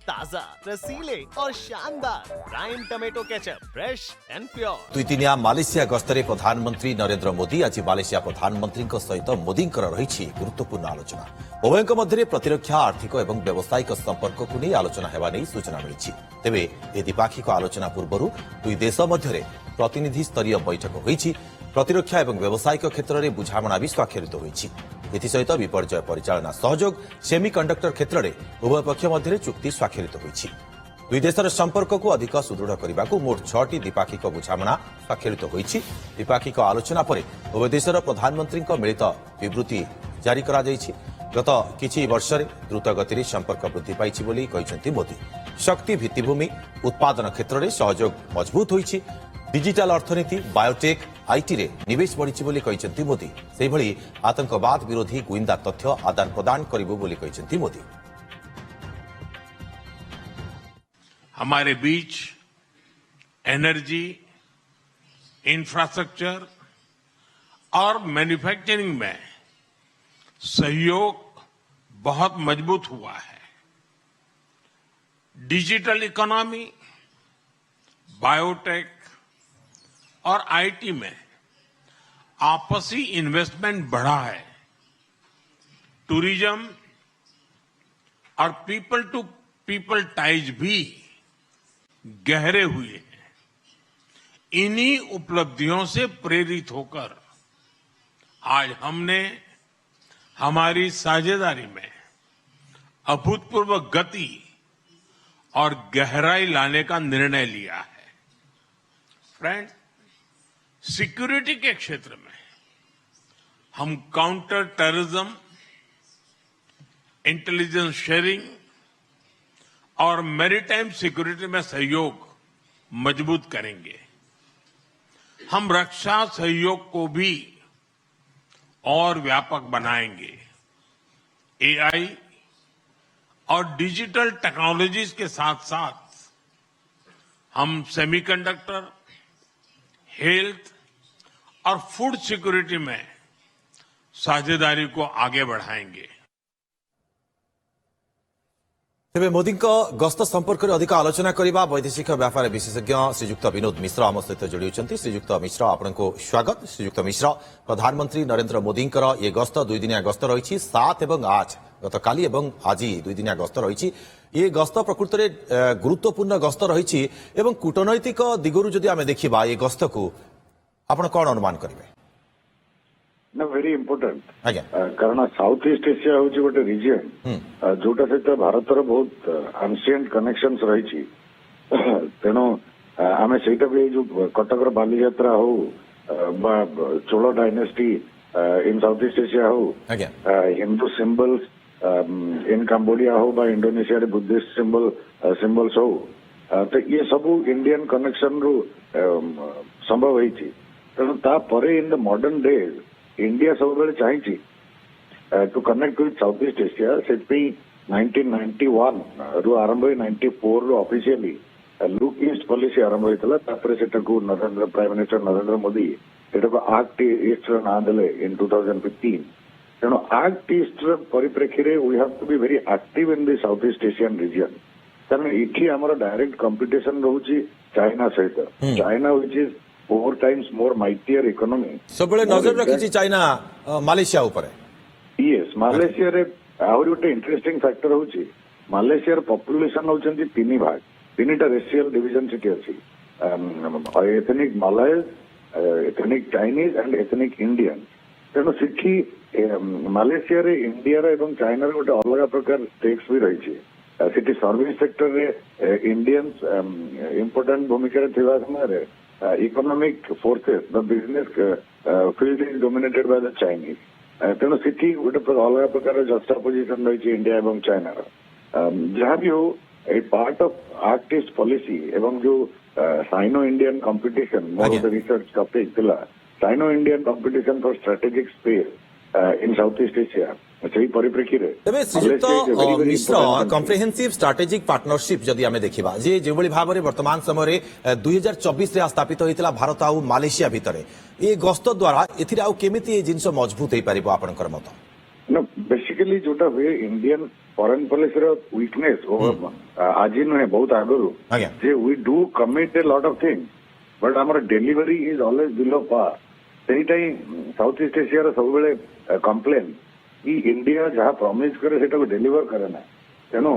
ताजा, रसीले और शानदार prime tomato ketchup, fresh and pure. दुईदिनिया मालेशिया गस्तरे प्रधानमंत्री नरेंद्र मोदी आज मालेशिया प्रधानमंत्री सहित मोदी रही गुरुत्वपूर्ण आलोचना। उभयों मध्य प्रतिरक्षा आर्थिक और व्यावसायिक संपर्क को नहीं आलोचना होगा नहीं सूचना मिली। तेबे ए द्विपाक्षिक आलोचना पूर्व दुई देश मध्य प्रतिनिधि स्तरीय बैठक होईछि। प्रतिरक्षा और व्यावसायिक क्षेत्र में बुझामणा भी स्वाक्षरित होईछि। एसहित विपर्यय परिचालना सहयोग सेमिकंडक्टर क्षेत्र में उभय पक्ष मध्य चुक्ति स्वाक्षरित होईछि। दुई देशर संपर्क को अधिक सुदृढ़ करने को मोट 6टी द्विपाक्षिक बुझामणा स्वाक्षरित होईछि। द्विपाक्षिक आलोचना पर उभय देशर प्रधानमंत्री मिलित विवृत्ति जारी करा जायछि। गत किछि वर्ष द्रुत गति संपर्क वृद्धि पाइछि बोली कहिसेंति मोदी। शक्ति भित्तिभूमि उत्पादन क्षेत्र में सहयोग मजबूत होईछि। डिजिटल अर्थनीति बायोटेक आईटी रे निवेश बढ़ी बोली कहिसेंति मोदी। सेहिभଳି आतंकवाद विरोधी गुइंदा तथ्य आदान प्रदान करिबो बोली कहिसेंति मोदी। हमारे बीच एनर्जी, इंफ्रास्ट्रक्चर और मैन्युफैक्चरिंग में सहयोग बहुत मजबूत हुआ है। डिजिटल इकोनॉमी, बायोटेक और आईटी में आपसी इन्वेस्टमेंट बढ़ा है। टूरिज्म और पीपल टू पीपल टाइज भी गहरे हुए हैं। इन्हीं उपलब्धियों से प्रेरित होकर आज हमने हमारी साझेदारी में अभूतपूर्व गति और गहराई लाने का निर्णय लिया है। फ्रेंड, सिक्योरिटी के क्षेत्र में हम काउंटर टेररिज्म, इंटेलिजेंस शेयरिंग और मैरीटाइम सिक्योरिटी में सहयोग मजबूत करेंगे। हम रक्षा सहयोग को भी और व्यापक बनाएंगे। एआई और डिजिटल टेक्नोलॉजीज के साथ साथ हम सेमीकंडक्टर, हेल्थ और फूड सिक्योरिटी में साझेदारी को आगे बढ़ाएंगे। तेबे मोदी गस्त संपर्क में अधिक आलोचना करने वैदेशिक व्यापार विशेषज्ञ श्रीजुक्त विनोद मिश्र आम सहित जोड़ी होती। श्रीजुक्त मिश्र आपको स्वागत। श्रीजुक्त मिश्र, प्रधानमंत्री नरेंद्र मोदी ये गस्त दुईदिनिया गस्त रही 7 और 8 गत काली और आज दुईदिनिया गस्त रही। ये गस्त प्रकृत में गुरुत्वपूर्ण गस्त रही। कूटनैतिक दिगरू जदि आम देखा ये गस्त को आप कौन अनुमान करेंगे? ना वेरी इम्पोर्टेंट कारण साउथ ईस्ट एशिया हूँ गोटे रिजन जोटा सहित भारतर बहुत एंशिएंट कनेक्शंस रही। तेणु आम से जो कटक बालीयात्रा हो Chola dynasty in South East Asia हो, हिंदू सिंबल्स इन कंबोडिया हो बा इंडोनेशिया रे बुद्धिस्ट सिंबल्स हो, तो ये सब इंडियन कनेक्शन रु संभव होती। तेणु तापर in the modern days India सब बेले चाहिए to connect with South East Asia. से 1991 रु आरंभ 94 रु ऑफिशियली लुक ईस्ट पॉलिसी आरंभ होता। नरेंद्र प्राइम मिनिस्टर नरेंद्र मोदी को एक्ट ईस्ट ना देले इन 2015। तेणु एक्ट ईस्ट परिप्रेक्षी रे we have to be very active in the South East Asian region. कारण इठी हमर डायरेक्ट कंपटीशन रहउची चाइना सहित। China which is 4 times more mightier economy सब नजर रखी चाइना मालेशिया ऊपर। यस, मालेशिया रे आहुरी गोटे इंटरेस्टिंग फैक्टर होची मालेशिया पॉपुलेशन होचंती 3 भाग, 3टा रेशियल डिवीजन सिटी अछि। Ethnic Malays, ethnic Chinese and ethnic Indian. तेणु सिटी मालेशिया रे इंडिया रे एवं चाइना रे गोटे अलग प्रकार स्टेक्स भी रही। सिटी सर्विस सेक्टर रे इंडियंस इम्पोर्टेंट भूमिका थिबा समय economic forces the business field is dominated by the Chinese. तेणु सिटी गोटे अलग प्रकार जस्टापोजिशन रही इंडिया और चाइना जहाँ भी हो a part of Act East policy एवं जो Sino Indian competition more of the research topic थिला Sino Indian competition for strategic space in South East Asia. परिप्रेक्षी मिश्र कम्प्रेहेन्सिव स्ट्राटेजिक पार्टनरशिप जदि आम देखा जे जो भाव में वर्तमान समय 2024 स्थापित होता भारत आउ मालेशिया भितर ये गस्त द्वारा एथिरे आउ केमिति जिनस मजबूत हो पार आपनकर मत? बेसिकली बेसिकली जोटा हुए इंडियन फॉरेन पॉलिसी रो वीकनेस आज नुहे बहुत आगुरी आज्ञा जे we do commit a lot of things but आमर delivery is always below par सेटा ही साउथ ईस्ट एशिया रो सब बेले कंप्लेन कि इंडिया जहाँ प्रॉमिस करे सेटा डिलीवर करे ना तेणु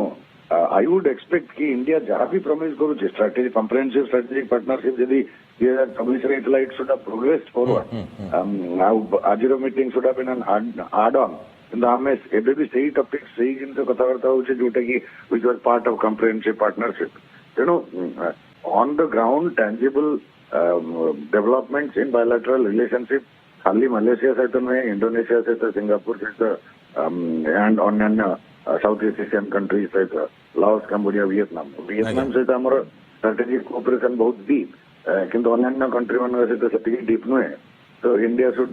आई वुड एक्सपेक्ट कि इंडिया जहाँ भी प्रॉमिस करुचे स्ट्राटेजी कम्प्रेहेन्सिव स्ट्राटेजिक पार्टनरशिप जदि 2024 it should have progressed forward आज meeting should have been an add on किंतु आम एबे भी सही टॉपिक सही जिन कथबार्ता होचे जोटा कि which was part of comprehensive partnership तेणु on the ground tangible developments in bilateral relationship खाली मलेशिया सहित नुहे इंडोनेशिया सहित सिंगापुर सहित एंड अन्य साउथ ईस्ट एशियन कंट्रीज सहित लाओस कंबोडिया वियतनाम सहित आम स्ट्राटेजिक कोऑपरेशन बहुत डीप किंतु अन्य कंट्री मान सहित से डीप नुहे तो इंडिया शुड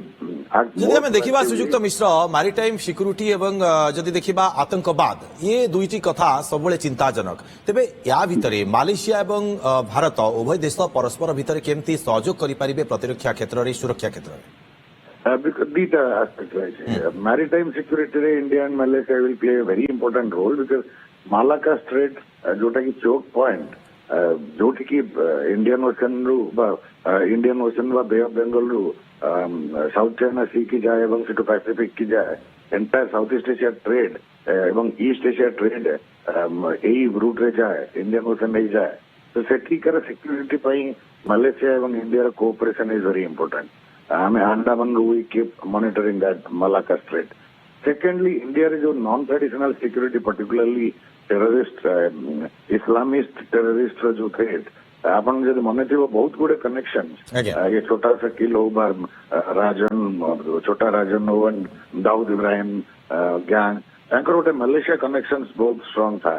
जदि आम देखा सुयुक्त मिश्र मारिटाइम सिक्यूरिटी एवं जदि देखा आतंकवाद ये दुईटी कथा सब चिंताजनक तेबे या भितरे मालेशिया एवं भारत उभय देश परस्पर भितर केमती सहयोग करें प्रतिरक्षा क्षेत्र में सुरक्षा क्षेत्र में दीटा आस्पेक्ट रही मैरिटाइम सिक्यूरिटी रे India and Malaysia will play a very important role because Malacca strait जोटा कि चोक पॉइंट जोटी की इंडियन ओशन रु Indian Ocean Bay of Bengal रु साउथ चाइना सी की जाए एवं से पैसिफिक की जाए entire south East Asia trade एवं ईस्ट एशिया ट्रेड यही रूट रे जाए इंडियन ओशन नहीं जाए तो सेठिकार सिक्यूरिटी मलेशिया एवं India cooperation is very important Andaman we keep monitoring that Malacca Strait. Secondly, India is a non-traditional security, particularly terrorist, Islamist terrorist जो threat. अपन जब मने थे वो बहुत गुड़े कनेक्शंस ये छोटा सा किलो राजन छोटा राजन ओवन दाऊद इब्राहिम गैंग एंकर गोटे मलेशिया कनेक्शंस बहुत स्ट्रांग था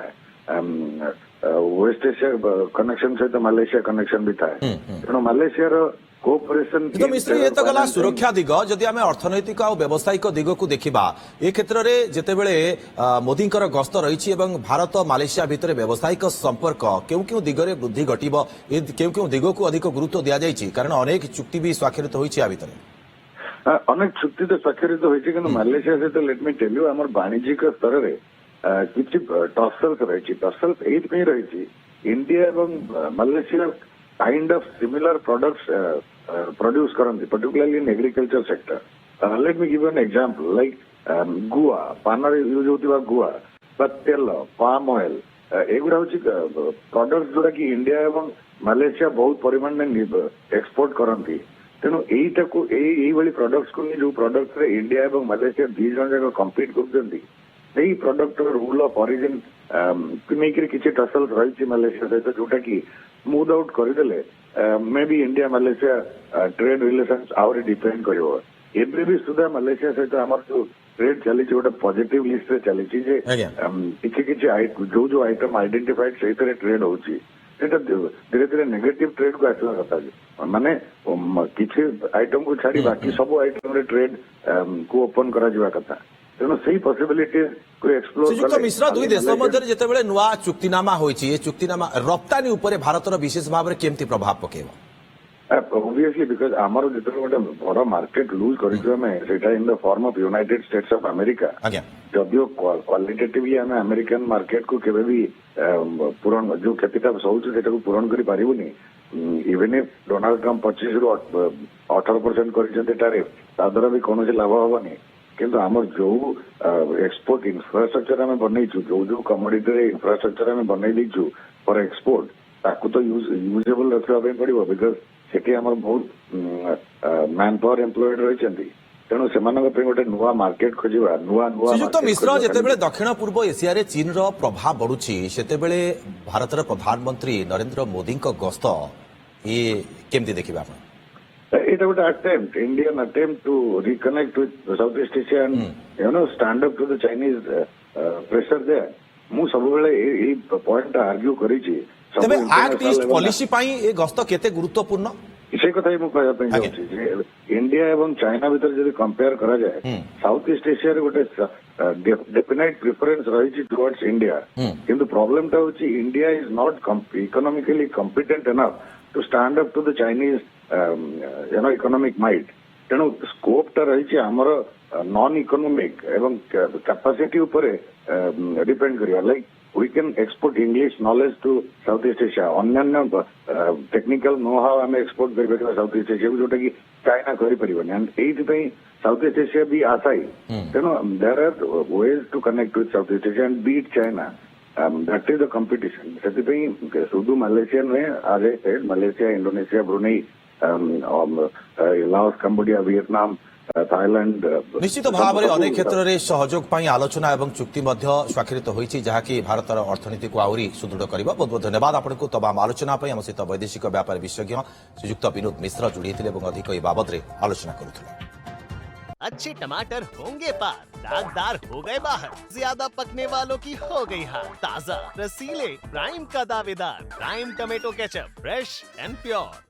वेस्ट एशिया कनेक्शन सहित मलेशिया कनेक्शन भी था तेणु मलेशिया कोऑपरेशन तो मिश्र ये तो गला सुरक्षा दिग जदि आम अर्थनैतिक और व्यावसायिक दिग को देखा ए क्षेत्र में जितेबले मोदी गस्त रही भारत मालेशिया भितर व्यावसायिक संपर्क क्यों क्यों दिगरे वृद्धि घटब क्यों क्यों दिग को अधिक गुरुत्व दि जाए कारण अनेक चुक्ति भी स्वाक्षरित होती अनेक चुक्ति तो स्वाक्षरित होती मालेशिया सहित लेट मी टेल यू आम वाणिज्यिक स्तर में किसी टसल्स रही टसल्स ये रही इंडिया एवं Malaysia kind of similar products produce करती particularly in agriculture sector let me give an example like गुआ पानर यूज होता गुआ तेल पाम ऑयल एगुड़ा हूँ प्रोडक्ट्स जोटा कि इंडिया एवं मालेशिया बहुत परिमाण में एक्सपोर्ट करती तेणु यही प्रोडक्ट्स को जो प्रोडक्ट रे इंडिया एवं मालेशिया दी जन जाक कम्पीट कर प्रोडक्ट रूल ऑफ ओरिजिन नहीं किसी टसल्स रही मालेशिया सहित जोटा कि स्मूथ आउट करदे may be India Malaysia trade relations आउरी डिपेंड कर भी सुधा मालेशिया सहित आम जो ट्रेड चली गोटे पॉजिटिव लिस्ट रे चली जो जो आइटम आइडेंटिफाइड से ट्रेड होची धीरे धीरे नेगेटिव ट्रेड को आसवा कथा माने किसी आइटम को छाड़ी बाकी सब आइटम रे ट्रेड को ओपन करा कथा तेणु से पॉसिबिलिटीज को एक्सप्लोर श्रीजुक्त मिश्र दुई देश मध्य जितेबाला नुआ चुक्तिनामा होइछि ये चुक्तिनामा रप्तानी उपरे भारतर विशेष भाव में केमती प्रभाव पकेबो ऑब्वियसली बिकॉज आमर जो गोटे बड़ मार्केट लूज कर in the form of United States of America जदियो क्वालिटेटिवली आम अमेरिकन मार्केट को केबे भी पूरण जो क्षतिटा सौचे से पूरण कर पारिबुनी इवन इफ डोनाल्ड ट्रम्प 25 रु 18% कर टैरिफ ता द्वारा भी कौन लाभ हेनी किंतु आमर जो एक्सपोर्ट इंफ्रास्ट्रक्चर आम बनईचु जो जो कमोडिटी इंफ्रास्ट्रक्चर आम बनई फॉर एक्सपोर्ट ताकू तो यूजेबल रखा पड़ो बिकज से बहुत मैन पावर एम्प्लॉयड रही तेणु से गोटे नुआ मार्केट खोजा नुआ श्रीजुक्त मिश्र जितेबाला दक्षिण पूर्व एशिया रे चीन रो प्रभाव बढ़ुछि सेतेबेले भारतर प्रधानमंत्री नरेंद्र मोदी गस्त ये केमती देखिबा आपण It's about attempt, Indian attempt to reconnect with Southeast Asia and stand up to the Chinese pressure there. मु सब बेले ए पॉइंट आर्ग्यू करिछि तबे एक्ट ईस्ट पॉलिसी पई ए गस्त केते गुरुत्वपूर्ण इसे कथा ही मु कहया पई जाउछि इंडिया एवं चाइना भीतर जदि कंपेयर करा जाए साउथ ईस्ट एशिया रे गोटे डेफिनाइट प्रेफरेंस रही टुवर्ड्स इंडिया किंतु प्रॉब्लम ता होछि India is not economically competent enough to stand up to the Chinese economic might तेणु स्कोप टा रही आमर नॉन इकोनॉमिक एवं कैपेसिटी ऊपर डिपेंड करिया like we can export English knowledge to Southeast Asia. अन्य टेक्निकल नो हाउ आम export कर साउथ ईस्ट एशिया जोटा कि चाइना कर एंड ये साउथ ईस्ट एशिया भी आशाई तेणु there are ways to connect with South East Asia and beat China that is the competition से शुद्ध मलेशिया नुहे as I said Malaysia Indonesia Brunei Laos Cambodia Vietnam Thailand निश्चित भाव में अनेक क्षेत्र में सहयोग पर आलोचना और चुक्ति स्वाक्षरित होती जहाँकि भारतर अर्थनीति को आहरी सुदृढ़ कर बहुत बहुत धन्यवाद आपको तमाम आलोचना आम सहित वैदेशिक व्यापार विशेषज्ञ श्रीयुक्त विनोद मिश्र जोड़ी होते अधिक ये बाबद आलोचना करुले। अच्छे टमाटर होंगे पार, दागदार हो गए बाहर, ज्यादा पकने वालों की हो गई हार। ताजा रसीले प्राइम का दावेदार prime tomato ketchup, fresh and pure.